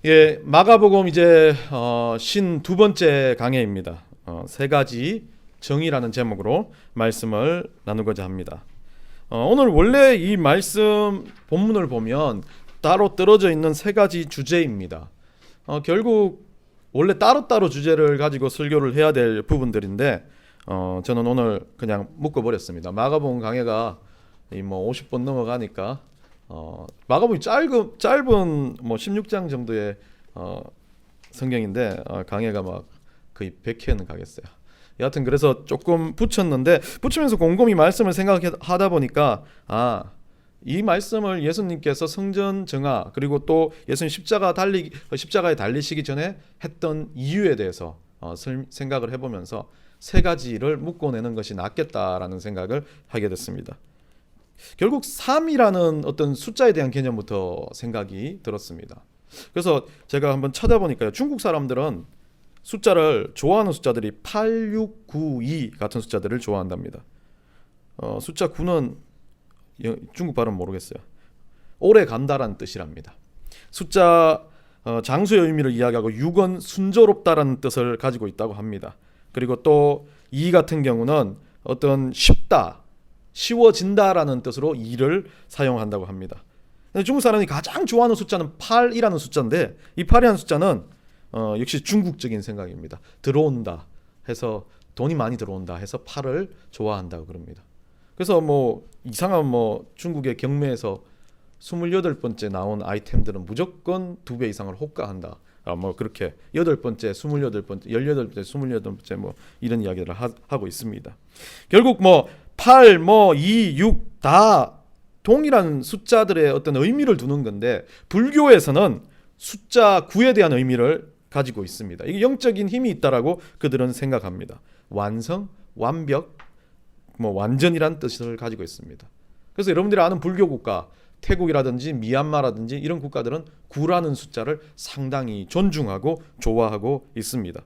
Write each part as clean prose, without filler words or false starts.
예, 마가복음 이제 52번째 강해입니다. 세 가지 정의라는 제목으로 말씀을 나누고자 합니다. 오늘 원래 이 말씀 본문을 보면 따로 떨어져 있는 세 가지 주제입니다. 결국 원래 따로따로 주제를 가지고 설교를 해야 될 부분들인데 저는 오늘 그냥 묶어버렸습니다. 마가복음 강해가 50번 넘어가니까 마가복음이 짧은 16장 정도의 성경인데 강해가 막 거의 100회는 가겠어요. 여하튼 그래서 조금 붙였는데 붙이면서 곰곰이 말씀을 생각하다 보니까 이 말씀을 예수님께서 성전 정화 그리고 또 예수님 십자가에 달리시기 전에 했던 이유에 대해서 생각을 해보면서 세 가지를 묶어내는 것이 낫겠다라는 생각을 하게 됐습니다. 결국 3이라는 어떤 숫자에 대한 개념부터 생각이 들었습니다. 그래서 제가 한번 찾아보니까요. 중국 사람들은 숫자를 좋아하는 숫자들이 8, 6, 9, 2 같은 숫자들을 좋아한답니다. 숫자 9는 중국 발음 모르겠어요. 오래 간다라는 뜻이랍니다. 숫자 장수의 의미를 이야기하고 6은 순조롭다라는 뜻을 가지고 있다고 합니다. 그리고 또 2 같은 경우는 어떤 쉽다, 쉬워진다라는 뜻으로 2를 사용한다고 합니다. 중국 사람이 가장 좋아하는 숫자는 8이라는 숫자인데 이 8이라는 숫자는 역시 중국적인 생각입니다. 들어온다 해서 돈이 많이 들어온다 해서 8을 좋아한다고 그럽니다. 그래서 이상한 중국의 경매에서 28번째 나온 아이템들은 무조건 2배 이상을 호가한다. 그렇게 8번째, 28번째, 18번째, 28번째 이런 이야기를 하고 있습니다. 결국 8, 2, 6 다 동일한 숫자들의 어떤 의미를 두는 건데 불교에서는 숫자 9에 대한 의미를 가지고 있습니다. 이게 영적인 힘이 있다라고 그들은 생각합니다. 완성, 완벽, 완전이란 뜻을 가지고 있습니다. 그래서 여러분들이 아는 불교 국가 태국이라든지 미얀마라든지 이런 국가들은 9라는 숫자를 상당히 존중하고 좋아하고 있습니다.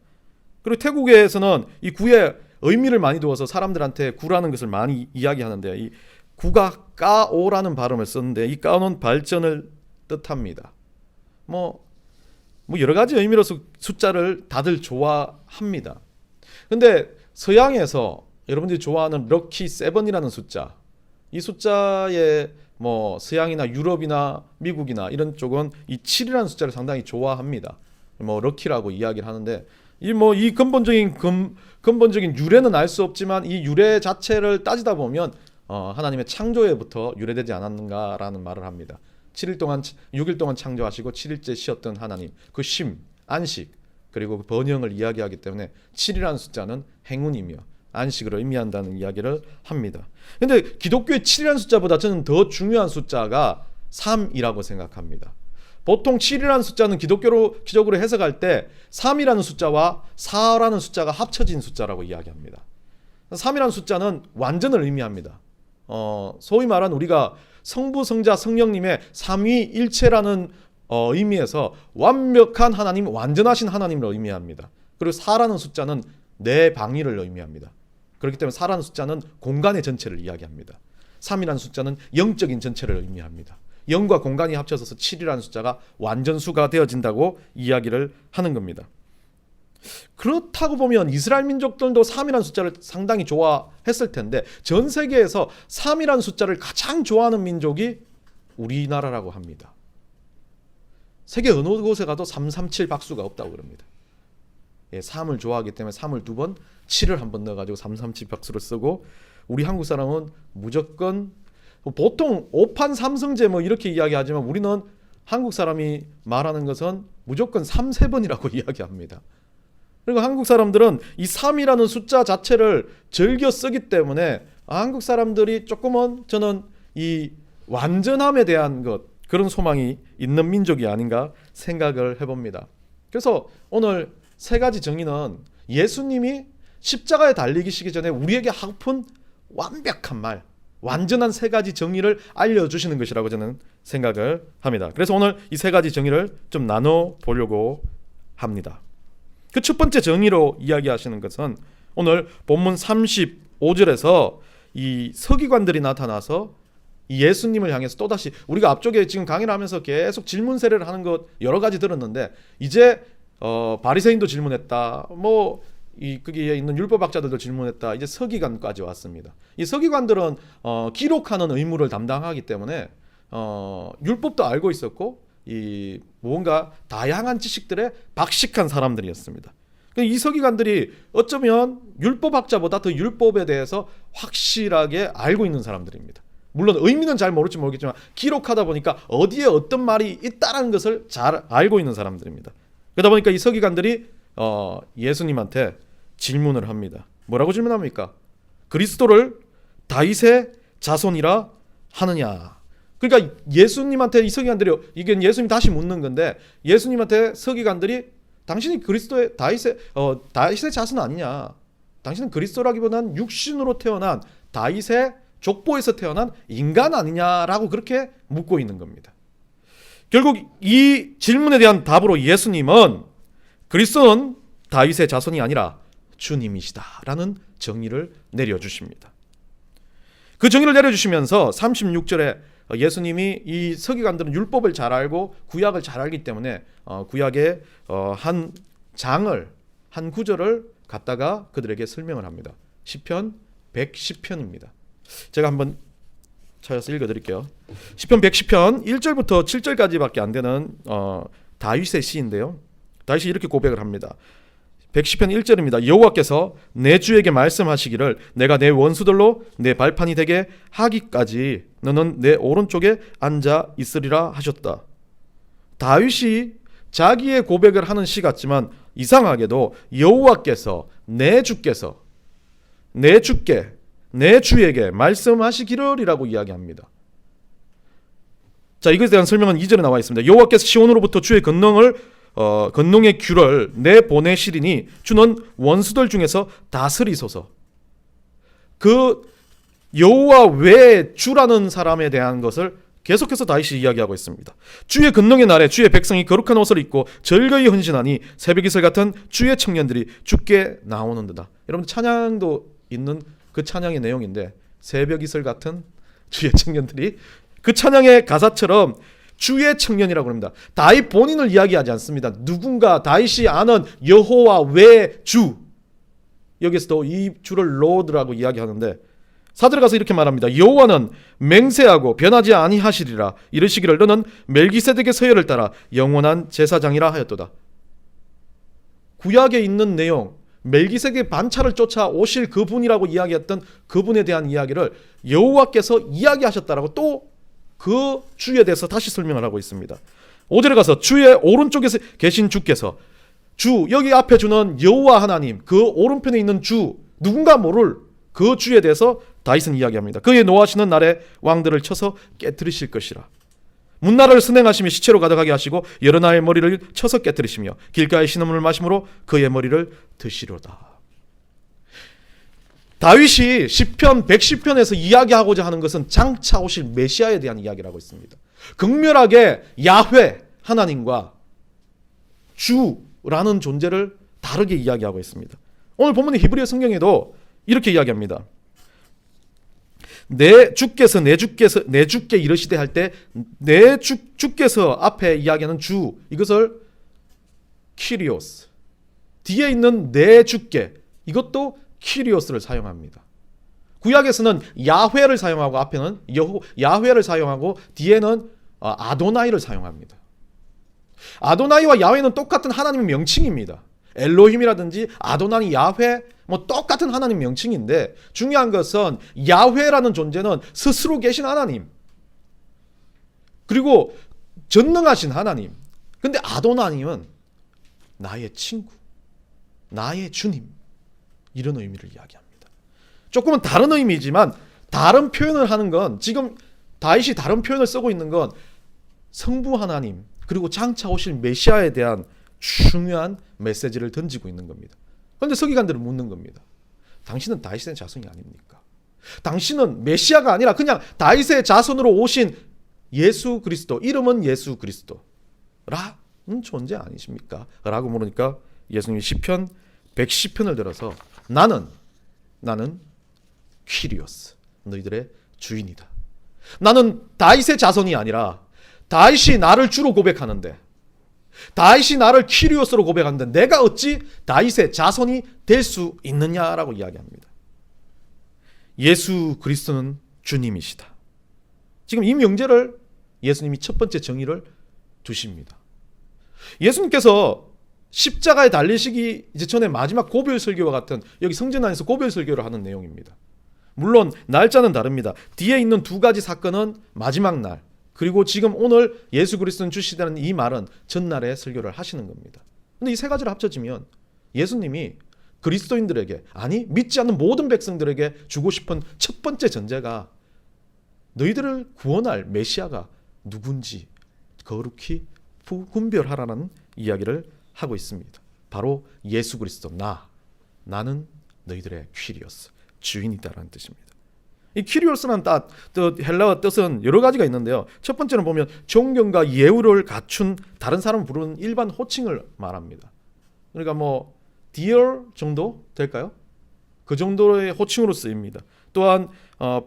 그리고 태국에서는 이 9에 의미를 많이 두어서 사람들한테 9라는 것을 많이 이야기하는데 이 9가 까오라는 발음을 썼는데 이 까오는 발전을 뜻합니다. 여러 가지 의미로서 숫자를 다들 좋아합니다. 근데 서양에서 여러분들이 좋아하는 럭키 7이라는 숫자, 이 숫자에 서양이나 유럽이나 미국이나 이런 쪽은 이 7이라는 숫자를 상당히 좋아합니다. 럭키라고 이야기를 하는데 이 근본적인 유래는 알 수 없지만 이 유래 자체를 따지다 보면 하나님의 창조에부터 유래되지 않았는가라는 말을 합니다. 6일 동안 창조하시고 7일째 쉬었던 하나님, 그 쉼, 안식, 그리고 그 번영을 이야기하기 때문에 7이라는 숫자는 행운이며 안식을 의미한다는 이야기를 합니다. 근데 기독교의 7이라는 숫자보다 저는 더 중요한 숫자가 3이라고 생각합니다. 보통 7이라는 숫자는 기독교로 해석할 때 3이라는 숫자와 4라는 숫자가 합쳐진 숫자라고 이야기합니다. 3이라는 숫자는 완전을 의미합니다. 소위 말하는 우리가 성부, 성자, 성령님의 삼위일체라는 의미에서 완벽한 하나님, 완전하신 하나님을 의미합니다. 그리고 4라는 숫자는 내 방위를 의미합니다. 그렇기 때문에 4라는 숫자는 공간의 전체를 이야기합니다. 3이라는 숫자는 영적인 전체를 의미합니다. 영과 공간이 합쳐져서 7이라는 숫자가 완전수가 되어진다고 이야기를 하는 겁니다. 그렇다고 보면 이스라엘 민족들도 3이라는 숫자를 상당히 좋아했을 텐데 전 세계에서 3이라는 숫자를 가장 좋아하는 민족이 우리나라라고 합니다. 세계 어느 곳에 가도 337 박수가 없다고 그럽니다. 3을 좋아하기 때문에 3을 2번, 7을 한번 넣어가지고 337 박수를 쓰고 우리 한국 사람은 무조건 보통 5판 3성제 이렇게 이야기하지만 우리는 한국 사람이 말하는 것은 무조건 3, 3번이라고 이야기합니다. 그리고 한국 사람들은 이 3이라는 숫자 자체를 즐겨 쓰기 때문에 한국 사람들이 조금은 저는 이 완전함에 대한 그런 소망이 있는 민족이 아닌가 생각을 해봅니다. 그래서 오늘 세 가지 정의는 예수님이 십자가에 달리시기 전에 우리에게 하고픈 완벽한 말, 완전한 세 가지 정의를 알려주시는 것이라고 저는 생각을 합니다. 그래서 오늘 이 세 가지 정의를 좀 나눠보려고 합니다. 그 첫 번째 정의로 이야기하시는 것은 오늘 본문 35절에서 이 서기관들이 나타나서 이 예수님을 향해서 또다시 우리가 앞쪽에 지금 강의를 하면서 계속 질문 세례를 하는 것 여러 가지 들었는데 이제 바리새인도 질문했다. 뭐 거기에 있는 율법학자들도 질문했다. 이제 서기관까지 왔습니다. 이 서기관들은 기록하는 의무를 담당하기 때문에 율법도 알고 있었고 이 뭔가 다양한 지식들에 박식한 사람들이었습니다. 이 서기관들이 어쩌면 율법학자보다 더 율법에 대해서 확실하게 알고 있는 사람들입니다. 물론 의미는 잘 모를지 모르겠지만 기록하다 보니까 어디에 어떤 말이 있다는 것을 잘 알고 있는 사람들입니다. 그러다 보니까 이 서기관들이 예수님한테 질문을 합니다. 뭐라고 질문합니까? 그리스도를 다윗의 자손이라 하느냐? 그러니까 예수님한테 이 서기관들이 이게 예수님 다시 묻는 건데 예수님한테 서기관들이 당신이 그리스도의 다윗의 자손 아니냐? 당신은 그리스도라기보다는 육신으로 태어난 다윗의 족보에서 태어난 인간 아니냐라고 그렇게 묻고 있는 겁니다. 결국 이 질문에 대한 답으로 예수님은 그리스도는 다윗의 자손이 아니라 주님이시다라는 정의를 내려주십니다. 그 정의를 내려주시면서 36절에 예수님이 이 서기관들은 율법을 잘 알고 구약을 잘 알기 때문에 구약의 한 장을 한 구절을 갖다가 그들에게 설명을 합니다. 시편 110편입니다. 제가 한번 찾아서 읽어드릴게요. 시편 110편 1절부터 7절까지밖에 안 되는 다윗의 시인데요. 다윗이 이렇게 고백을 합니다. 110편 1절입니다. 여호와께서 내 주에게 말씀하시기를 내가 내 원수들로 내 발판이 되게 하기까지 너는 내 오른쪽에 앉아 있으리라 하셨다. 다윗이 자기의 고백을 하는 시 같지만 이상하게도 여호와께서 내 주에게 말씀하시기를이라고 이야기합니다. 자, 이것에 대한 설명은 2절에 나와 있습니다. 여호와께서 시온으로부터 주의 건능의 귤을 내보내시리니 주는 원수들 중에서 다스리소서. 그 여호와 외에 주라는 사람에 대한 것을 계속해서 다윗이 이야기하고 있습니다. 주의 건능의 날에 주의 백성이 거룩한 옷을 입고 절거히 헌신하니 새벽이슬 같은 주의 청년들이 주께 나오는도다. 여러분 찬양도 있는 그 찬양의 내용인데 새벽이슬 같은 주의 청년들이 그 찬양의 가사처럼 주의 청년이라고 합니다. 다윗 본인을 이야기하지 않습니다. 누군가 다윗이 아는 여호와 외의 주. 여기서도 이 주를 로드라고 이야기하는데 4절에 가서 이렇게 말합니다. 여호와는 맹세하고 변하지 아니하시리라. 이르시기를 너는 멜기세덱의 서열을 따라 영원한 제사장이라 하였도다. 구약에 있는 내용, 멜기세덱의 반차를 쫓아 오실 그분이라고 이야기했던 그분에 대한 이야기를 여호와께서 이야기하셨다라고 또 그 주에 대해서 다시 설명을 하고 있습니다. 5절에 가서 주의 오른쪽에 계신 주께서 주, 여기 앞에 주는 여호와 하나님, 그 오른편에 있는 주, 누군가 모를 그 주에 대해서 다윗은 이야기합니다. 그의 노하시는 날에 왕들을 쳐서 깨뜨리실 것이라. 문나라를 선행하시며 시체로 가득하게 하시고 여러 나의 머리를 쳐서 깨뜨리시며 길가의 신음을 마심으로 그의 머리를 드시려다. 다윗이 시편 110편에서 이야기하고자 하는 것은 장차 오실 메시아에 대한 이야기를 하고 있습니다. 극렬하게 야훼 하나님과 주라는 존재를 다르게 이야기하고 있습니다. 오늘 본문의 히브리어 성경에도 이렇게 이야기합니다. 내 주께 이르시되 할 때 내 주께서 앞에 이야기하는 주, 이것을 키리오스, 뒤에 있는 내 주께, 이것도 키리오스를 사용합니다. 구약에서는 야훼를 사용하고 앞에는 야훼를 사용하고 뒤에는 아도나이를 사용합니다. 아도나이와 야훼는 똑같은 하나님의 명칭입니다. 엘로힘이라든지 아도나이, 야훼 뭐 똑같은 하나님 명칭인데 중요한 것은 야훼라는 존재는 스스로 계신 하나님, 그리고 전능하신 하나님. 근데 아도나님은 나의 친구, 나의 주님, 이런 의미를 이야기합니다. 조금은 다른 의미지만 다른 표현을 하는 건, 지금 다윗이 다른 표현을 쓰고 있는 건 성부 하나님 그리고 장차 오실 메시아에 대한 중요한 메시지를 던지고 있는 겁니다. 그런데 서기관들은 묻는 겁니다. 당신은 다윗의 자손이 아닙니까? 당신은 메시아가 아니라 그냥 다윗의 자손으로 오신 예수 그리스도, 이름은 예수 그리스도라는 존재 아니십니까? 라고 물으니까 예수님이 시편 110편을 들어서 나는 퀴리오스, 너희들의 주인이다. 나는 다윗의 자손이 아니라 다윗이 나를 주로 고백하는데, 다윗이 나를 키리오스로 고백하는데 내가 어찌 다윗의 자손이 될 수 있느냐라고 이야기합니다. 예수 그리스도는 주님이시다. 지금 이 명제를 예수님이 첫 번째 정의를 두십니다. 예수님께서 십자가에 달리시기 이제 전에 마지막 고별 설교와 같은, 여기 성전 안에서 고별 설교를 하는 내용입니다. 물론 날짜는 다릅니다. 뒤에 있는 두 가지 사건은 마지막 날, 그리고 지금 오늘 예수 그리스도는 주시다는 이 말은 전날에 설교를 하시는 겁니다. 근데 이 세 가지를 합쳐지면 예수님이 그리스도인들에게, 아니 믿지 않는 모든 백성들에게 주고 싶은 첫 번째 전제가 너희들을 구원할 메시아가 누군지 거룩히 분별하라는 이야기를 하고 있습니다. 바로 예수 그리스도, 나는 너희들의 퀴리오스, 주인이다라는 뜻입니다. 이 퀴리오스라는 헬라어 뜻은 여러 가지가 있는데요. 첫 번째는 보면 존경과 예우를 갖춘 다른 사람을 부르는 일반 호칭을 말합니다. 그러니까 뭐 dear 정도 될까요? 그 정도의 호칭으로 쓰입니다. 또한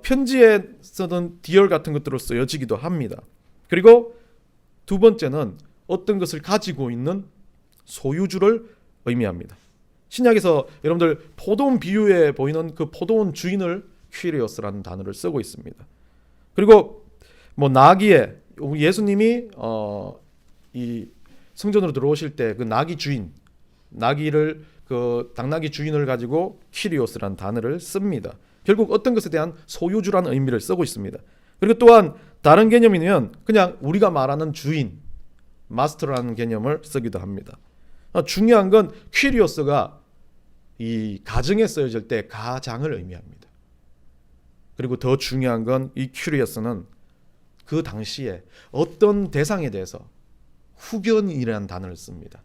편지에 쓰던 dear 같은 것들로 쓰여지기도 합니다. 그리고 두 번째는 어떤 것을 가지고 있는 소유주를 의미합니다. 신약에서 여러분들 포도원 비유에 보이는 그 포도원 주인을 퀴리오스라는 단어를 쓰고 있습니다. 그리고 뭐 나귀에, 예수님이 이 성전으로 들어오실 때 그 나귀 주인, 나귀를, 그 당나귀 주인을 가지고 퀴리오스라는 단어를 씁니다. 결국 어떤 것에 대한 소유주라는 의미를 쓰고 있습니다. 그리고 또한 다른 개념이면 그냥 우리가 말하는 주인, 마스터라는 개념을 쓰기도 합니다. 중요한 건 퀴리오스가 이 가정에 쓰여질 때 가장을 의미합니다. 그리고 더 중요한 건 이 퀴리오스는 그 당시에 어떤 대상에 대해서 후견이라는 단어를 씁니다.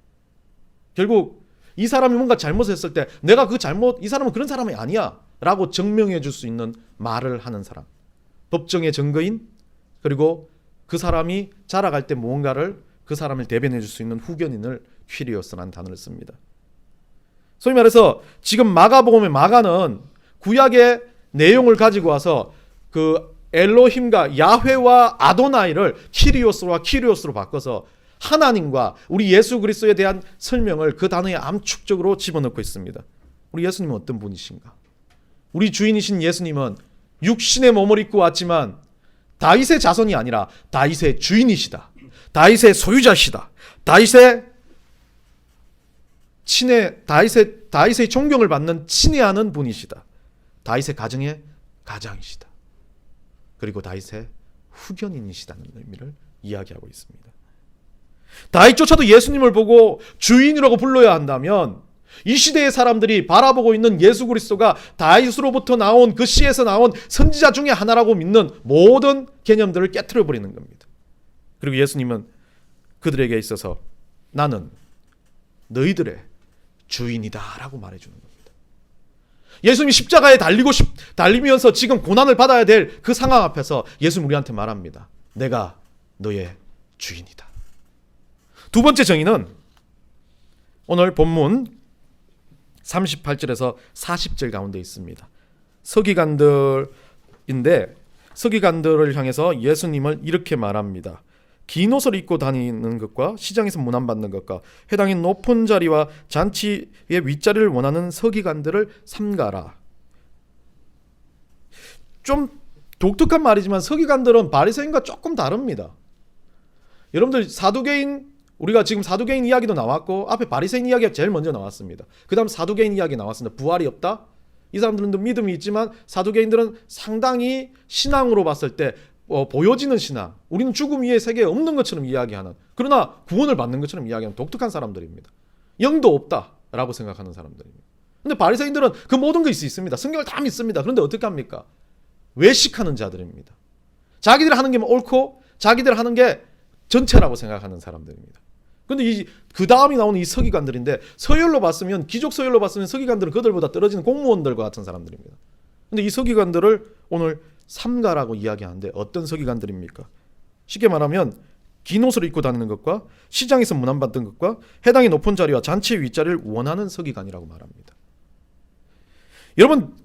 결국 이 사람이 뭔가 잘못했을 때 내가 그 잘못, 이 사람은 그런 사람이 아니야 라고 증명해 줄 수 있는 말을 하는 사람, 법정의 증거인, 그리고 그 사람이 자라갈 때 무언가를, 그 사람을 대변해 줄 수 있는 후견인을 퀴리오스라는 단어를 씁니다. 소위 말해서 지금 마가복음의 마가는 구약의 내용을 가지고 와서 그 엘로힘과 야훼와 아도나이를 키리오스로 바꿔서 하나님과 우리 예수 그리스도에 대한 설명을 그 단어에 암축적으로 집어넣고 있습니다. 우리 예수님은 어떤 분이신가? 우리 주인이신 예수님은 육신의 몸을 입고 왔지만 다윗의 자손이 아니라 다윗의 주인이시다. 다윗의 소유자시다. 다윗의 존경을 받는 친애하는 분이시다. 다윗의 가정의 가장이시다. 그리고 다윗의 후견인이시다는 의미를 이야기하고 있습니다. 다윗조차도 예수님을 보고 주인이라고 불러야 한다면 이 시대의 사람들이 바라보고 있는 예수 그리스도가 다윗으로부터 나온, 그 씨에서 나온 선지자 중에 하나라고 믿는 모든 개념들을 깨트려 버리는 겁니다. 그리고 예수님은 그들에게 있어서 나는 너희들의 주인이다 라고 말해주는 겁니다. 예수님이 십자가에 달리면서 지금 고난을 받아야 될 그 상황 앞에서 예수님 우리한테 말합니다. 내가 너의 주인이다. 두 번째 정의는 오늘 본문 38절에서 40절 가운데 있습니다. 서기관들인데 서기관들을 향해서 예수님을 이렇게 말합니다. 긴 옷을 입고 다니는 것과 시장에서 문안받는 것과 해당인 높은 자리와 잔치의 윗자리를 원하는 서기관들을 삼가라. 좀 독특한 말이지만 서기관들은 바리새인과 조금 다릅니다. 여러분들 사두개인, 우리가 지금 사두개인 이야기도 나왔고 앞에 바리새인 이야기가 제일 먼저 나왔습니다. 그 다음 사두개인 이야기 나왔습니다. 부활이 없다. 이 사람들은 믿음이 있지만 사두개인들은 상당히 신앙으로 봤을 때 보여지는 신앙, 우리는 죽음 위에 세계에 없는 것처럼 이야기하는, 그러나 구원을 받는 것처럼 이야기하는 독특한 사람들입니다. 영도 없다라고 생각하는 사람들입니다. 근데 바리새인들은 그 모든 것이 있습니다. 성경을 다 믿습니다. 그런데 어떻게 합니까? 외식하는 자들입니다. 자기들 하는 게 옳고 자기들 하는 게 전체라고 생각하는 사람들입니다. 그런데 그 다음이 나오는 이 서기관들인데, 서열로 봤으면, 기족 서열로 봤으면 서기관들은 그들보다 떨어지는 공무원들과 같은 사람들입니다. 그런데 이 서기관들을 오늘 삼가라고 이야기하는데 어떤 서기관들입니까? 쉽게 말하면 긴 옷을 입고 다니는 것과 시장에서 문안받는 것과 해당의 높은 자리와 잔치의 윗자리를 원하는 서기관이라고 말합니다. 여러분,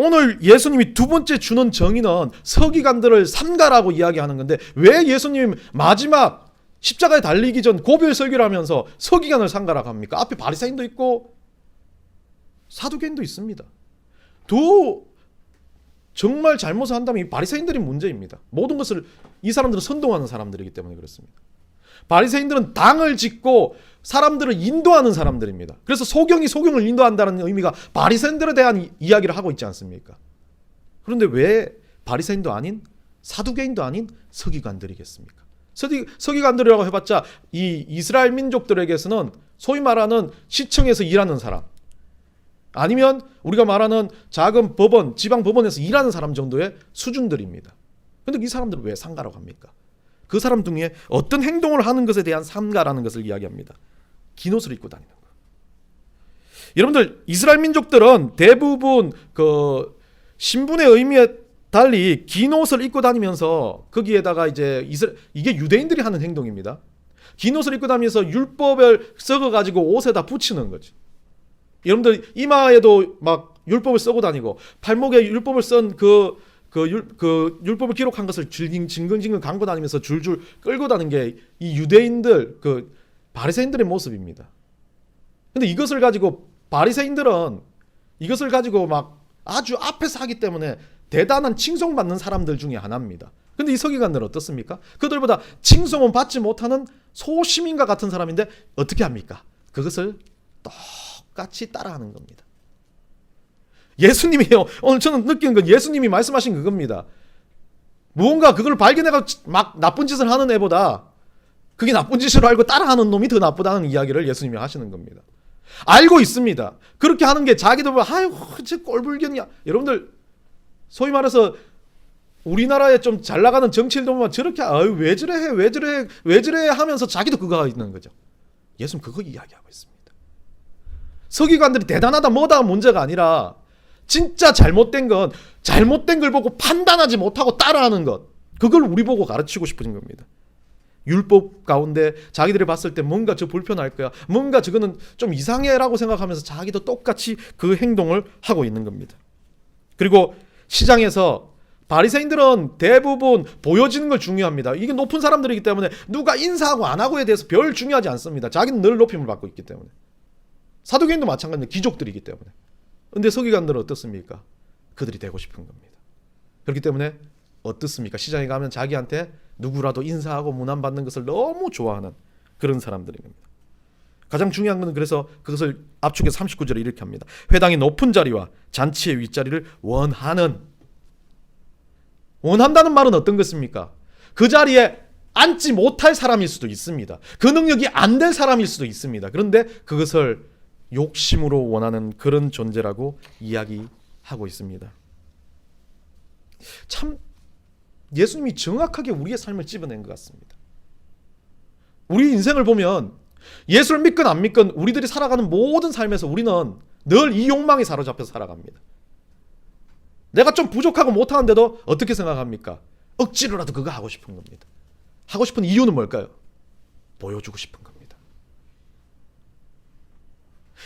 오늘 예수님이 두 번째 주는 정의는 서기관들을 삼가라고 이야기하는 건데 왜 예수님 마지막 십자가에 달리기 전 고별 설교를 하면서 서기관을 삼가라고 합니까? 앞에 바리새인도 있고 사두개인도 있습니다. 정말 잘못을 한다면 이 바리새인들이 문제입니다. 모든 것을 이 사람들은 선동하는 사람들이기 때문에 그렇습니다. 바리새인들은 당을 짓고 사람들을 인도하는 사람들입니다. 그래서 소경이 소경을 인도한다는 의미가 바리새인들에 대한 이야기를 하고 있지 않습니까? 그런데 왜 바리새인도 아닌 사두개인도 아닌 서기관들이겠습니까? 서기관들이라고 해봤자 이 이스라엘 민족들에게서는 소위 말하는 시청에서 일하는 사람, 아니면 우리가 말하는 작은 법원, 지방 법원에서 일하는 사람 정도의 수준들입니다. 그런데 이 사람들은 왜 상가라고 합니까? 그 사람 중에 어떤 행동을 하는 것에 대한 상가라는 것을 이야기합니다. 긴 옷을 입고 다니는 거. 여러분들, 이스라엘 민족들은 대부분 그 신분의 의미에 달리 긴 옷을 입고 다니면서 거기에다가 이제 이게 유대인들이 하는 행동입니다. 긴 옷을 입고 다니면서 율법을 썩어가지고 옷에다 붙이는 거죠. 여러분들 이마에도 막 율법을 쓰고 다니고 팔목에 율법을 쓴 율법을 기록한 것을 징글징글 감고 다니면서 줄줄 끌고 다니는 게 이 유대인들 그 바리새인들의 모습입니다. 근데 이것을 가지고 바리새인들은 이것을 가지고 막 아주 앞에서 하기 때문에 대단한 칭송받는 사람들 중에 하나입니다. 근데 이 서기관들은 어떻습니까? 그들보다 칭송은 받지 못하는 소시민과 같은 사람인데 어떻게 합니까? 그것을 똑같이 따라하는 겁니다. 예수님이요. 오늘 저는 느낀 건 예수님이 말씀하신 그겁니다. 무언가 그걸 발견해서 막 나쁜 짓을 하는 애보다 그게 나쁜 짓으로 알고 따라하는 놈이 더 나쁘다는 이야기를 예수님이 하시는 겁니다. 알고 있습니다. 그렇게 하는 게 자기도 아유 저 꼴불견이야. 여러분들 소위 말해서 우리나라에 좀 잘 나가는 정치인들 보면 저렇게 아유 왜 저래 하면서 자기도 그거 하고 있는 거죠. 예수님 그거 이야기하고 있습니다. 서기관들이 대단하다 뭐다 문제가 아니라 진짜 잘못된 건 잘못된 걸 보고 판단하지 못하고 따라하는 것, 그걸 우리 보고 가르치고 싶은 겁니다. 율법 가운데 자기들이 봤을 때 뭔가 저 불편할 거야, 뭔가 저거는 좀 이상해라고 생각하면서 자기도 똑같이 그 행동을 하고 있는 겁니다. 그리고 시장에서 바리새인들은 대부분 보여지는 걸 중요합니다. 이게 높은 사람들이기 때문에 누가 인사하고 안 하고에 대해서 별 중요하지 않습니다. 자기는 늘 높임을 받고 있기 때문에. 사두개인도 마찬가지입니다. 귀족들이기 때문에. 근데 서기관들은 어떻습니까? 그들이 되고 싶은 겁니다. 그렇기 때문에 어떻습니까? 시장에 가면 자기한테 누구라도 인사하고 문안받는 것을 너무 좋아하는 그런 사람들인 겁니다. 가장 중요한 것은 그래서 그것을 압축해서 39절에 이렇게 합니다. 회당의 높은 자리와 잔치의 윗자리를 원한다는 말은 어떤 것입니까? 그 자리에 앉지 못할 사람일 수도 있습니다. 그 능력이 안 될 사람일 수도 있습니다. 그런데 그것을 욕심으로 원하는 그런 존재라고 이야기하고 있습니다. 참 예수님이 정확하게 우리의 삶을 찝어낸 것 같습니다. 우리 인생을 보면 예수를 믿건 안 믿건 우리들이 살아가는 모든 삶에서 우리는 늘 이 욕망에 사로잡혀서 살아갑니다. 내가 좀 부족하고 못하는데도 어떻게 생각합니까? 억지로라도 그거 하고 싶은 겁니다. 하고 싶은 이유는 뭘까요? 보여주고 싶은 겁니다.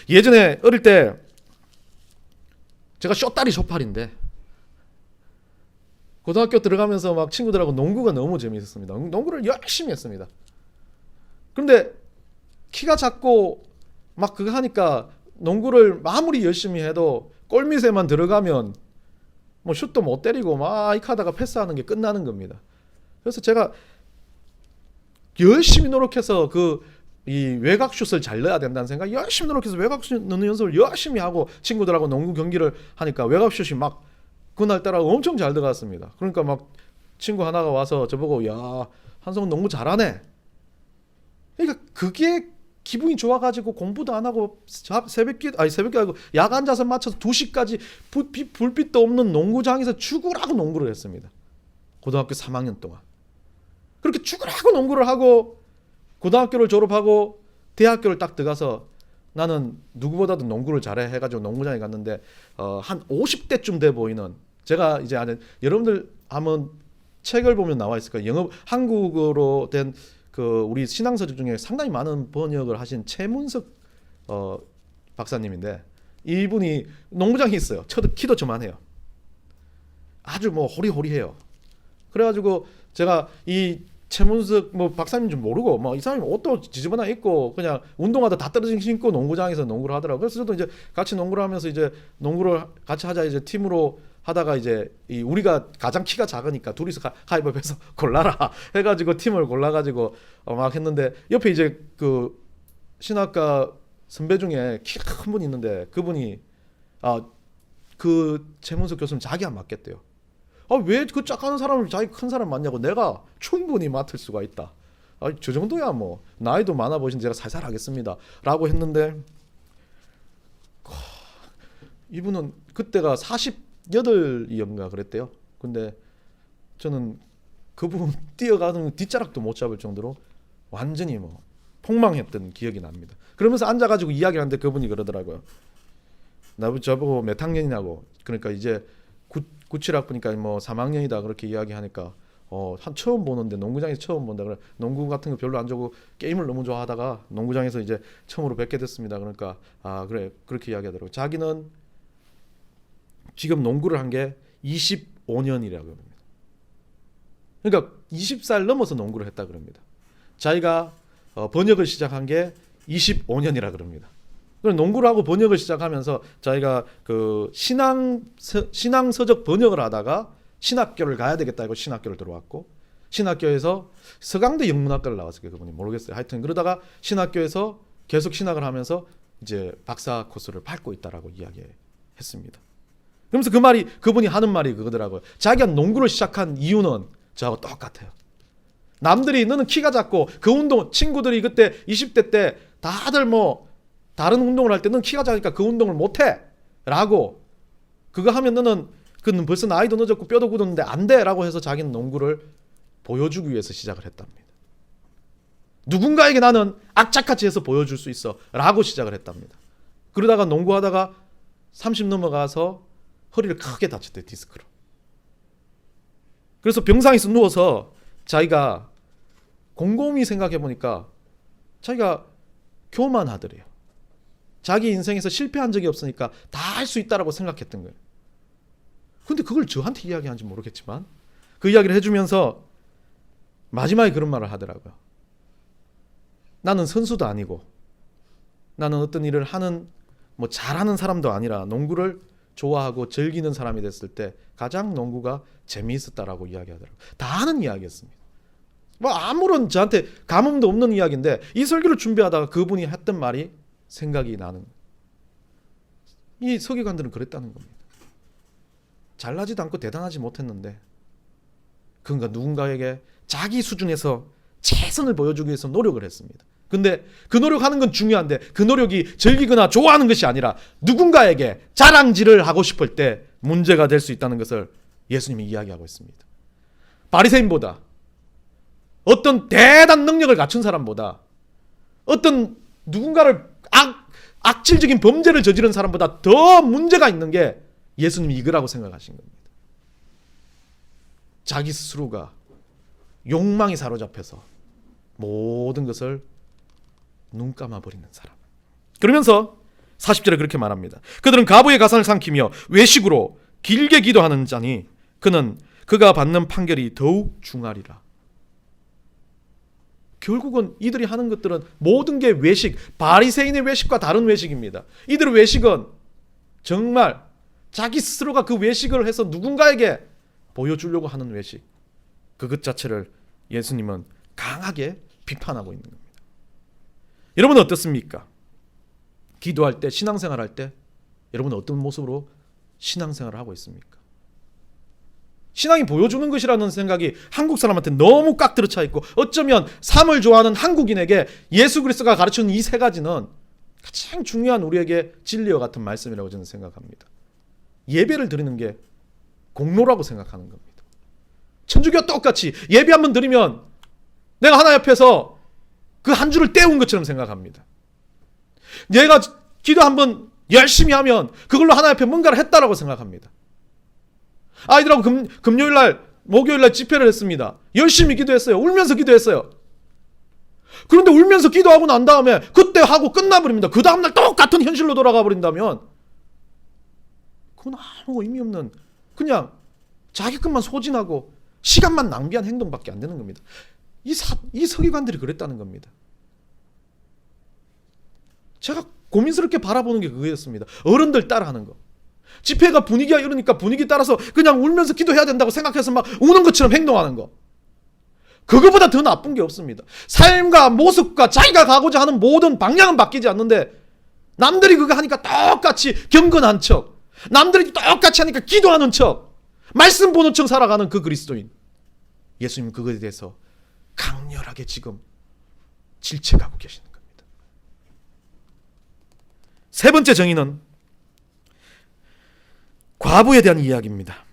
예전에 어릴 때 제가 쇼다리 쇼팔인데 고등학교 들어가면서 막 친구들하고 농구가 너무 재미있었습니다. 농구를 열심히 했습니다. 그런데 키가 작고 막 그거 하니까 농구를 아무리 열심히 해도 골밑에만 들어가면 뭐 슛도 못 때리고 막 이렇게 하다가 패스하는 게 끝나는 겁니다. 그래서 제가 열심히 노력해서 이 외곽슛을 잘 넣어야 된다는 생각, 열심히 노력해서 외곽슛 넣는 연습을 열심히 하고 친구들하고 농구 경기를 하니까 외곽슛이 막 그날따라 엄청 잘 들어갔습니다. 그러니까 막 친구 하나가 와서 저보고 야 한성은 농구 잘하네. 그러니까 그게 기분이 좋아가지고 공부도 안 하고 새벽에 아니고 야간 자선 맞춰서 2시까지 불빛도 없는 농구장에서 죽으라고 농구를 했습니다. 고등학교 3학년 동안. 그렇게 죽으라고 농구를 하고 고등학교를 졸업하고 대학교를 딱 들어가서 나는 누구보다도 농구를 잘해 해가지고 농구장에 갔는데 한 50대쯤 돼 보이는, 제가 이제 여러분들 한번 책을 보면 나와 있을 거예요. 영어 한국어로 된 우리 신앙서적 중에 상당히 많은 번역을 하신 최문석 박사님인데 이분이 농구장에 있어요. 키도 저만해요. 아주 뭐 호리호리해요. 그래가지고 제가 이 최문석 뭐 박사님 좀 모르고 뭐 이 사람이 옷도 지저분하게 입고 그냥 운동하다 다 떨어진 신고 농구장에서 농구를 하더라고요. 그래서 저도 이제 같이 농구를 하면서 이제 농구를 같이 하자 이제 팀으로 하다가 이제 이 우리가 가장 키가 작으니까 둘이서 가위바위보해서 골라라 해가지고 팀을 골라가지고 막 했는데 옆에 이제 그 신학과 선배 중에 키가 큰 분이 있는데 그분이 그 최문석 교수님 자기 안 맞겠대요. 왜 그 짝하는 사람을 자기 큰 사람 맞냐고. 내가 충분히 맡을 수가 있다. 저 정도야 뭐 나이도 많아 보신 제가 살살 하겠습니다 라고 했는데 이분은 그때가 48이었나 그랬대요. 근데 저는 그분 뛰어가는 뒷자락도 못 잡을 정도로 완전히 뭐 폭망했던 기억이 납니다. 그러면서 앉아가지고 이야기를 하는데 그분이 그러더라고요. 저보고 몇 학년이냐고. 그러니까 이제 97학부니까 뭐 3학년이다 그렇게 이야기하니까 한 처음 보는데 농구장에서 처음 본다. 그래 농구 같은 거 별로 안 좋고 게임을 너무 좋아하다가 농구장에서 이제 처음으로 뵙게 됐습니다. 그러니까 그래 그렇게 이야기하더라고요. 자기는 지금 농구를 한 게 25년이라고 합니다. 그러니까 20살 넘어서 농구를 했다 그럽니다. 자기가 번역을 시작한 게 25년이라 그럽니다. 농구를 하고 번역을 시작하면서 자기가 그 신앙서적 번역을 하다가 신학교를 가야 되겠다 하고 신학교를 들어왔고 신학교에서 서강대 영문학과를 나왔어요. 그분이 모르겠어요. 하여튼 그러다가 신학교에서 계속 신학을 하면서 이제 박사 코스를 밟고 있다라고 이야기했습니다. 그러면서 그분이 하는 말이 그거더라고요. 자기가 농구를 시작한 이유는 저하고 똑같아요. 남들이 너는 키가 작고 그 운동 친구들이 그때 20대 때 다들 뭐 다른 운동을 할 때 너는 키가 작으니까 그 운동을 못해 라고 그거 하면 너는 그는 벌써 나이도 늦었고 뼈도 굳었는데 안 돼 라고 해서 자기는 농구를 보여주기 위해서 시작을 했답니다. 누군가에게 나는 악착같이 해서 보여줄 수 있어 라고 시작을 했답니다. 그러다가 농구하다가 30 넘어가서 허리를 크게 다쳤대요. 디스크로. 그래서 병상에서 누워서 자기가 곰곰이 생각해보니까 자기가 교만하더래요. 자기 인생에서 실패한 적이 없으니까 다 할 수 있다라고 생각했던 거예요. 근데 그걸 저한테 이야기하는지 모르겠지만 그 이야기를 해주면서 마지막에 그런 말을 하더라고요. 나는 선수도 아니고 나는 어떤 일을 하는 뭐 잘하는 사람도 아니라 농구를 좋아하고 즐기는 사람이 됐을 때 가장 농구가 재미있었다라고 이야기하더라고요. 다 하는 이야기였습니다. 뭐 아무런 저한테 감흥도 없는 이야기인데 이 설교를 준비하다가 그분이 했던 말이 생각이 나는 이 서기관들은 그랬다는 겁니다. 잘나지도 않고 대단하지 못했는데 그러니까 누군가에게 자기 수준에서 최선을 보여주기 위해서 노력을 했습니다. 근데 그 노력하는 건 중요한데 그 노력이 즐기거나 좋아하는 것이 아니라 누군가에게 자랑질을 하고 싶을 때 문제가 될 수 있다는 것을 예수님이 이야기하고 있습니다. 바리새인보다 어떤 대단 능력을 갖춘 사람보다 어떤 누군가를 악질적인 범죄를 저지른 사람보다 더 문제가 있는 게 예수님이 이거라고 생각하신 겁니다. 자기 스스로가 욕망이 사로잡혀서 모든 것을 눈 감아버리는 사람. 그러면서 40절에 그렇게 말합니다. 그들은 가부의 가산을 삼키며 외식으로 길게 기도하는 자니 그는 그가 받는 판결이 더욱 중하리라. 결국은 이들이 하는 것들은 모든 게 외식, 바리새인의 외식과 다른 외식입니다. 이들의 외식은 정말 자기 스스로가 그 외식을 해서 누군가에게 보여주려고 하는 외식. 그것 자체를 예수님은 강하게 비판하고 있는 겁니다. 여러분은 어떻습니까? 기도할 때, 신앙생활 할 때 여러분은 어떤 모습으로 신앙생활을 하고 있습니까? 신앙이 보여주는 것이라는 생각이 한국 사람한테 너무 꽉 들어차 있고 어쩌면 삶을 좋아하는 한국인에게 예수 그리스도가 가르치는 이 세 가지는 가장 중요한 우리에게 진리와 같은 말씀이라고 저는 생각합니다. 예배를 드리는 게 공로라고 생각하는 겁니다. 천주교와 똑같이 예배 한번 드리면 내가 하나님 앞에서 그 한 주를 때운 것처럼 생각합니다. 내가 기도 한번 열심히 하면 그걸로 하나님 앞에 뭔가를 했다라고 생각합니다. 아이들하고 금요일날 목요일날 집회를 했습니다. 열심히 기도했어요. 울면서 기도했어요. 그런데 울면서 기도하고 난 다음에 그때 하고 끝나버립니다. 그 다음날 똑같은 현실로 돌아가 버린다면 그건 아무 의미 없는 그냥 자기 것만 소진하고 시간만 낭비한 행동밖에 안 되는 겁니다. 이 서기관들이 그랬다는 겁니다. 제가 고민스럽게 바라보는 게 그거였습니다. 어른들 따라하는 거. 집회가 분위기가 이러니까 분위기 따라서 그냥 울면서 기도해야 된다고 생각해서 막 우는 것처럼 행동하는 거. 그거보다 더 나쁜 게 없습니다. 삶과 모습과 자기가 가고자 하는 모든 방향은 바뀌지 않는데 남들이 그거 하니까 똑같이 경건한 척, 남들이 똑같이 하니까 기도하는 척, 말씀 보는 척 살아가는 그 그리스도인. 예수님 그거에 대해서 강렬하게 지금 질책하고 계시는 겁니다. 세 번째 정의는 과부에 대한 이야기입니다.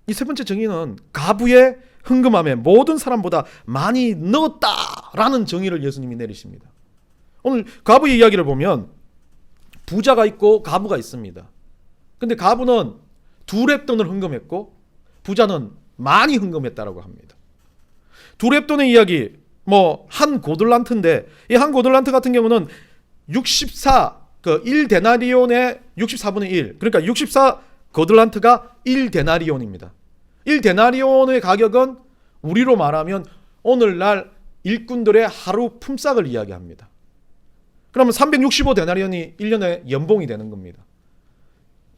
이 세 번째 정의는 가부의 흥금함에 모든 사람보다 많이 넣었다라는 정의를 예수님이 내리십니다. 오늘 가부의 이야기를 보면 부자가 있고 가부가 있습니다. 근데 가부는 2렙돈을 흥금했고 부자는 많이 흥금했다라고 합니다. 2렙돈의 이야기, 한 고들란트인데 이 한 고들란트 같은 경우는 1데나리온의 64분의 1, 그러니까 64 고들란트가 1데나리온입니다. 1데나리온의 가격은 우리로 말하면 오늘날 일꾼들의 하루 품삯을 이야기합니다. 그러면 365데나리온이 1년의 연봉이 되는 겁니다.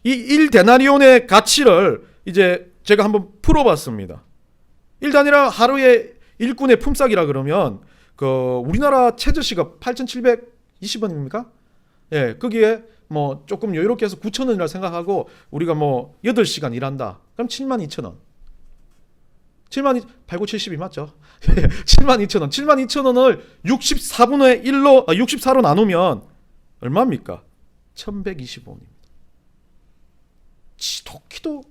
이 1데나리온의 가치를 이제 제가 한번 풀어봤습니다. 1데나리온 하루의 일꾼의 품삯이라 그러면 우리나라 최저시급 8,720원입니까? 예, 거기에 조금 여유롭게 해서 9,000원이라 생각하고 우리가 8시간 일한다. 그럼 72,000원. 8970이 맞죠? 72,000원. 72,000원을 64분의 1로 64로 나누면 얼마입니까? 1,125원입니다. 지독히도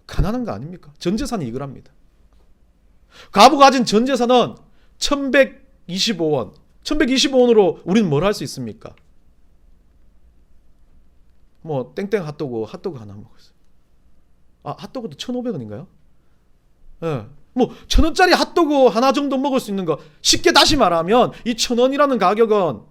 가난한 거 아닙니까? 전 재산이 이거랍니다. 가부가 가진 전 재산은 1,125원. 1,125원으로 우리는 뭘 할 수 있습니까? 땡땡 핫도그 하나 먹었어요. 핫도그도 1,500원인가요? 예. 1,000원짜리 핫도그 하나 정도 먹을 수 있는 거. 쉽게 다시 말하면 이 1,000원이라는 가격은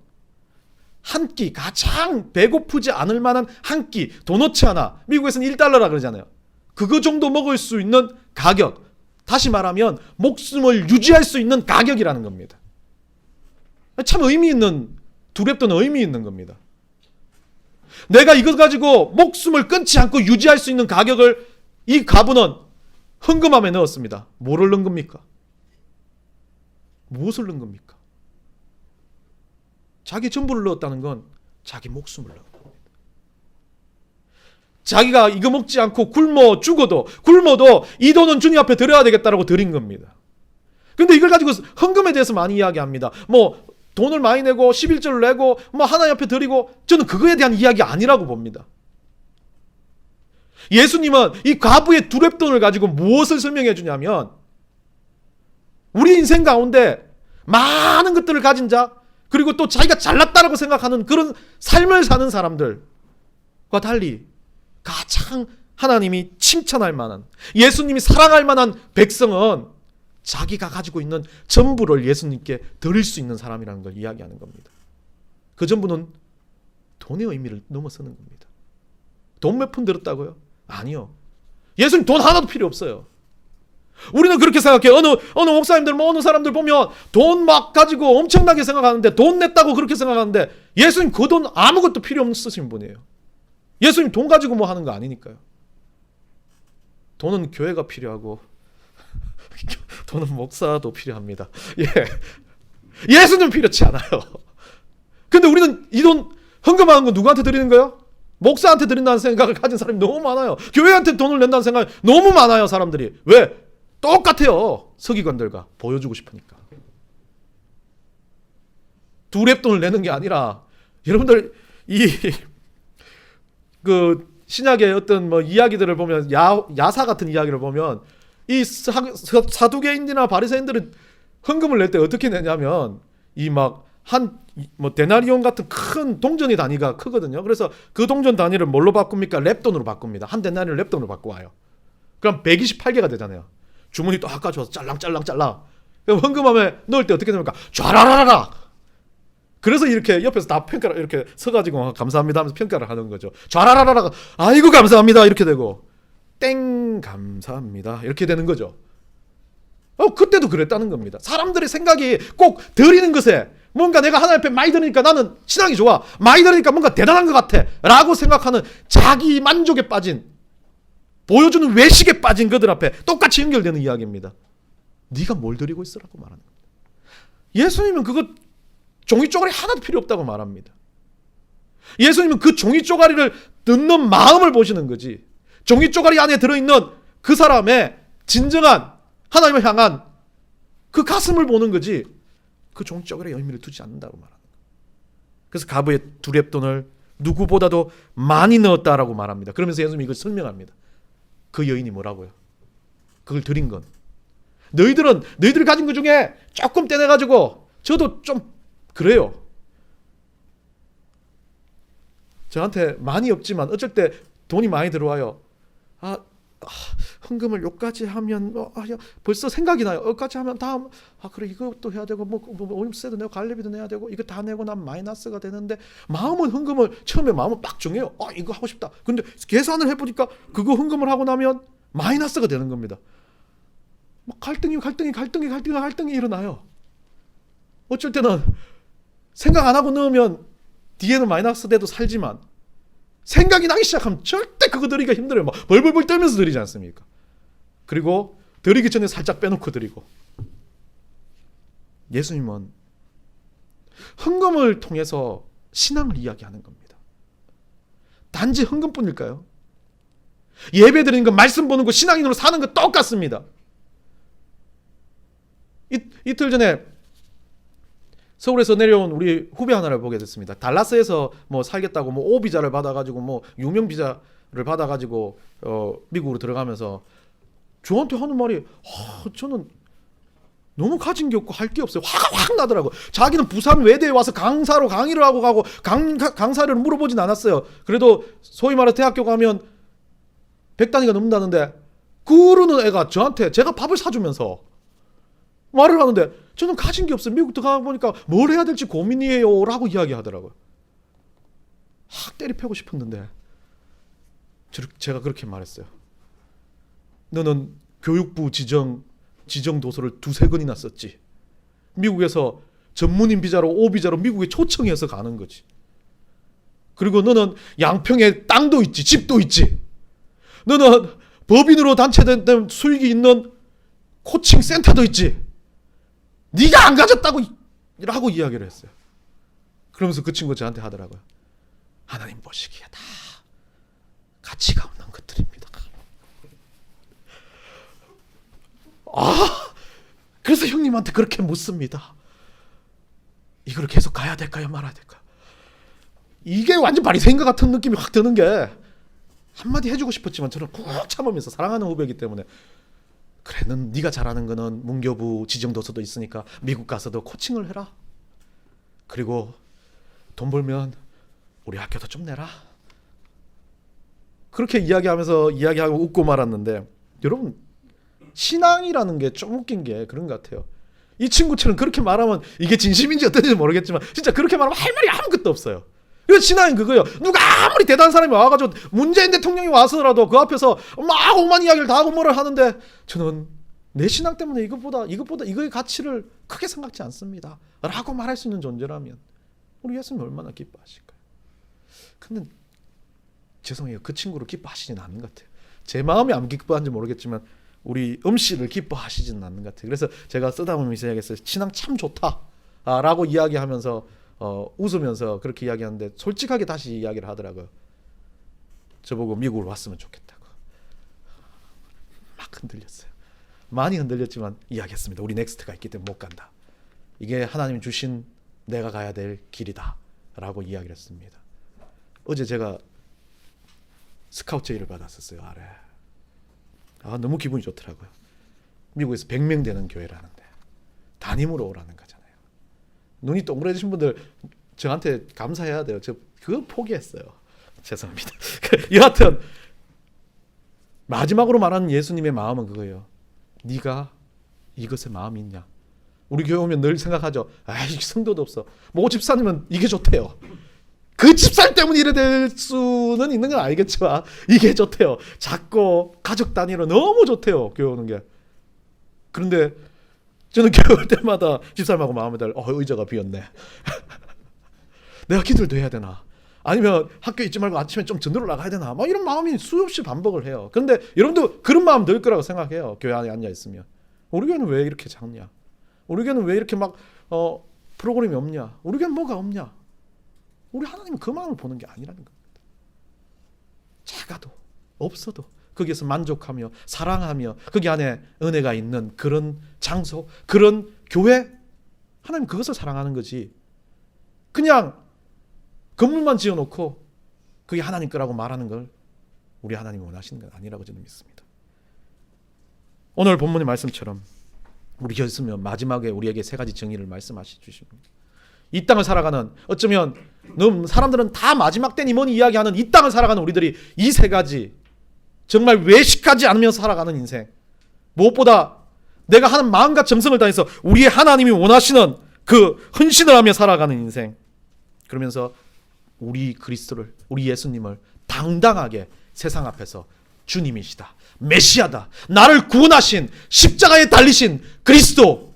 한 끼, 가장 배고프지 않을 만한 한 끼, 도너츠 하나. 미국에서는 1달러라 그러잖아요. 그거 정도 먹을 수 있는 가격. 다시 말하면 목숨을 유지할 수 있는 가격이라는 겁니다. 참 의미 있는, 2렙돈은 의미 있는 겁니다. 내가 이것 가지고 목숨을 끊지 않고 유지할 수 있는 가격을 이 가부는 흥금함에 넣었습니다. 뭐를 넣은 겁니까? 무엇을 넣은 겁니까? 자기 전부를 넣었다는 건 자기 목숨을 넣은 겁니다. 자기가 이거 먹지 않고 굶어도 이 돈은 주님 앞에 드려야 되겠다라고 드린 겁니다. 근데 이걸 가지고 헌금에 대해서 많이 이야기합니다. 돈을 많이 내고 11절을 내고 하나님 앞에 드리고, 저는 그거에 대한 이야기 아니라고 봅니다. 예수님은 이 과부의 2렙돈을 가지고 무엇을 설명해 주냐면, 우리 인생 가운데 많은 것들을 가진 자, 그리고 또 자기가 잘났다라고 생각하는 그런 삶을 사는 사람들과 달리 가장 하나님이 칭찬할 만한, 예수님이 사랑할 만한 백성은 자기가 가지고 있는 전부를 예수님께 드릴 수 있는 사람이라는 걸 이야기하는 겁니다. 그 전부는 돈의 의미를 넘어서는 겁니다. 돈 몇 푼 들었다고요? 아니요. 예수님 돈 하나도 필요 없어요. 우리는 그렇게 생각해요. 어느 목사님들, 어느 사람들 보면 돈 막 가지고 엄청나게 생각하는데, 돈 냈다고 그렇게 생각하는데, 예수님 그 돈 아무것도 필요 없으신 분이에요. 예수님 돈 가지고 하는 거 아니니까요. 돈은 교회가 필요하고 돈은 목사도 필요합니다. 예. 예수는 필요치 않아요. 근데 우리는 이 돈 헌금하는 건 누구한테 드리는 거예요? 목사한테 드린다는 생각을 가진 사람이 너무 많아요. 교회한테 돈을 낸다는 생각이 너무 많아요, 사람들이. 왜? 똑같아요. 서기관들과 보여주고 싶으니까. 2렙돈을 내는 게 아니라, 여러분들 신약의 어떤 이야기들을 보면, 야사 같은 이야기를 보면, 이 사두개인이나 바리새인들은 헌금을 낼 때 어떻게 내냐면, 데나리온 같은 큰 동전의 단위가 크거든요. 그래서 그 동전 단위를 뭘로 바꿉니까? 렙돈으로 바꿉니다. 한 데나리온을 렙돈으로 바꿔와요. 그럼 128개가 되잖아요. 주머니 또 가져와서 짤랑짤랑. 그럼 헌금함에 넣을 때 어떻게 됩니까? 좌라라라. 그래서 이렇게 옆에서 다 평가를 이렇게 서가지고 감사합니다 하면서 평가를 하는 거죠. 좌라라라. 아이고 감사합니다 이렇게 되고, 땡 감사합니다. 이렇게 되는 거죠. 그때도 그랬다는 겁니다. 사람들의 생각이 꼭 드리는 것에 뭔가 내가 하나님 앞에 많이 드리니까 나는 신앙이 좋아. 많이 드리니까 뭔가 대단한 것 같아. 라고 생각하는 자기 만족에 빠진, 보여주는 외식에 빠진 그들 앞에 똑같이 연결되는 이야기입니다. 네가 뭘 드리고 있으라고 말하는 겁니다. 예수님은 그거 종이 쪼가리 하나도 필요 없다고 말합니다. 예수님은 그 종이 쪼가리를 넣는 마음을 보시는 거지. 종이 쪼가리 안에 들어있는 그 사람의 진정한 하나님을 향한 그 가슴을 보는 거지, 그 종이 쪼가리에 의미를 두지 않는다고 말합니다. 그래서 가부의 두 렙돈을 누구보다도 많이 넣었다라고 말합니다. 그러면서 예수님이 이걸 설명합니다. 그 여인이 뭐라고요? 그걸 드린 건 너희들이 가진 것 중에 조금 떼내가지고, 저도 좀 그래요. 저한테 많이 없지만 어쩔 때 돈이 많이 들어와요. 헌금을 여기까지 하면 벌써 생각이 나요. 여기까지 하면 다음 그래 이것도 해야 되고 뭐 오임세도 내고 갈래비도 내야 되고 이거 다 내고 난 마이너스가 되는데, 마음은 헌금을 처음에 마음은 빡 정해요. 이거 하고 싶다. 근데 계산을 해보니까 그거 헌금을 하고 나면 마이너스가 되는 겁니다. 막 갈등이 일어나요. 어쩔 때는 생각 안 하고 넣으면 뒤에는 마이너스 돼도 살지만, 생각이 나기 시작하면 절대 그거 드리기가 힘들어요. 막 벌벌벌 떨면서 드리지 않습니까? 그리고 드리기 전에 살짝 빼놓고 드리고. 예수님은 헌금을 통해서 신앙을 이야기하는 겁니다. 단지 헌금뿐일까요? 예배 드리는 거, 말씀 보는 거, 신앙인으로 사는 거 똑같습니다. 이틀 전에 서울에서 내려온 우리 후배 하나를 보게 됐습니다. 달라스에서 뭐 살겠다고 뭐 오비자를 받아가지고 뭐 유명 비자를 받아가지고 미국으로 들어가면서 저한테 하는 말이, 저는 너무 가진 게 없고 할 게 없어요. 화가 확 나더라고. 자기는 부산 외대에 와서 강사로 강의를 하고 가고 강사를 물어보진 않았어요. 그래도 소위 말해 대학교 가면 100단위가 넘는다는데, 그러는 애가 저한테 제가 밥을 사주면서 말을 하는데, 저는 가진 게 없어요. 미국 들어가 보니까 뭘 해야 될지 고민이에요 라고 이야기하더라고요. 때리 패고 싶었는데 제가 그렇게 말했어요. 너는 교육부 지정 도서를 2-3권이나 썼지. 미국에서 전문인 비자로 오비자로 미국에 초청해서 가는 거지. 그리고 너는 양평에 땅도 있지, 집도 있지. 너는 법인으로 단체된 수익이 있는 코칭 센터도 있지. 네가 안 가졌다고 라고 이야기를 했어요. 그러면서 그 친구 저한테 하더라고요. 하나님 보시기에 다 가치가 없는 것들입니다. 그래서 형님한테 그렇게 묻습니다. 이걸 계속 가야 될까요, 말아야 될까요? 이게 완전 바리새인 것 같은 느낌이 확 드는 게, 한마디 해주고 싶었지만 저는 꾹 참으면서, 사랑하는 후배이기 때문에, 그래, 넌 네가 잘하는 거는 문교부 지정도서도 있으니까 미국 가서도 코칭을 해라. 그리고 돈 벌면 우리 학교도 좀 내라. 그렇게 이야기하고 웃고 말았는데, 여러분, 신앙이라는 게 좀 웃긴 게 그런 것 같아요. 이 친구처럼 그렇게 말하면 이게 진심인지 어떤지 모르겠지만, 진짜 그렇게 말하면 할 말이 아무것도 없어요. 이거 신앙인 그거예요. 누가 아무리 대단한 사람이 와가지고 문재인 대통령이 와서라도 그 앞에서 막 오만 이야기를 다 하고 뭐를 하는데, 저는 내 신앙 때문에 이것보다 이거의 가치를 크게 생각지 않습니다 라고 말할 수 있는 존재라면 우리 예수님 얼마나 기뻐하실까요? 근데 죄송해요, 그 친구를 기뻐하시진 않는 것 같아요. 제 마음이 안 기뻐하는지 모르겠지만 우리 음씨를 기뻐하시지는 않는 것 같아요. 그래서 제가 쓰다보면서 이야기했어요. 신앙 참 좋다 라고 이야기하면서 웃으면서 그렇게 이야기하는데, 솔직하게 다시 이야기를 하더라고요. 저보고 미국으로 왔으면 좋겠다고. 막 흔들렸어요. 많이 흔들렸지만 이야기했습니다. 우리 넥스트가 있기 때문에 못 간다. 이게 하나님이 주신 내가 가야 될 길이다 라고 이야기를 했습니다. 어제 제가 스카우트 제의를 받았었어요. 아래. 너무 기분이 좋더라고요. 미국에서 100명 되는 교회라는데 담임으로 오라는 거잖아요. 눈이 동그래지신 분들 저한테 감사해야 돼요. 저 그거 포기했어요. 죄송합니다. 여하튼 마지막으로 말하는 예수님의 마음은 그거예요. 네가 이것에 마음이 있냐? 우리 교회 오면 늘 생각하죠. 성도도 없어. 뭐 집사님은 이게 좋대요. 그 집사님 때문에 이래 될 수는 있는 건 알겠지만 이게 좋대요. 작고 가족 단위로 너무 좋대요. 교회 오는 게. 그런데 저는 교회 올 때마다 집사님하고 마음에 달려. 의자가 비었네. 내가 기도를 더 해야 되나? 아니면 학교에 있지 말고 아침에 좀 전도를 나가야 되나? 막 이런 마음이 수없이 반복을 해요. 그런데 여러분도 그런 마음 들 거라고 생각해요. 교회 안에 앉아 있으면. 우리 교회는 왜 이렇게 작냐? 우리 교회는 왜 이렇게 막 프로그램이 없냐? 우리 교회는 뭐가 없냐? 우리 하나님은 그 마음을 보는 게 아니라는 겁니다. 작아도 없어도 거기에서 만족하며 사랑하며 거기 안에 은혜가 있는 그런 장소, 그런 교회, 하나님 그것을 사랑하는 거지. 그냥 건물만 지어놓고 그게 하나님 거라고 말하는 걸 우리 하나님이 원하시는 건 아니라고 저는 믿습니다. 오늘 본문의 말씀처럼 우리 교수면 마지막에 우리에게 세 가지 정의를 말씀하시 주십니다. 이 땅을 살아가는, 어쩌면 사람들은 다 마지막 때니 뭐니 이야기하는 이 땅을 살아가는 우리들이 이 세 가지 정말 외식하지 않으면서 살아가는 인생, 무엇보다 내가 하는 마음과 정성을 다해서 우리의 하나님이 원하시는 그 헌신을 하며 살아가는 인생, 그러면서 우리 그리스도를, 우리 예수님을 당당하게 세상 앞에서 주님이시다, 메시아다, 나를 구원하신 십자가에 달리신 그리스도,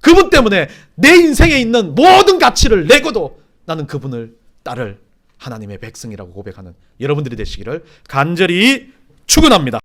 그분 때문에 내 인생에 있는 모든 가치를 내고도 나는 그분을 따를 하나님의 백성이라고 고백하는 여러분들이 되시기를 간절히 축원합니다.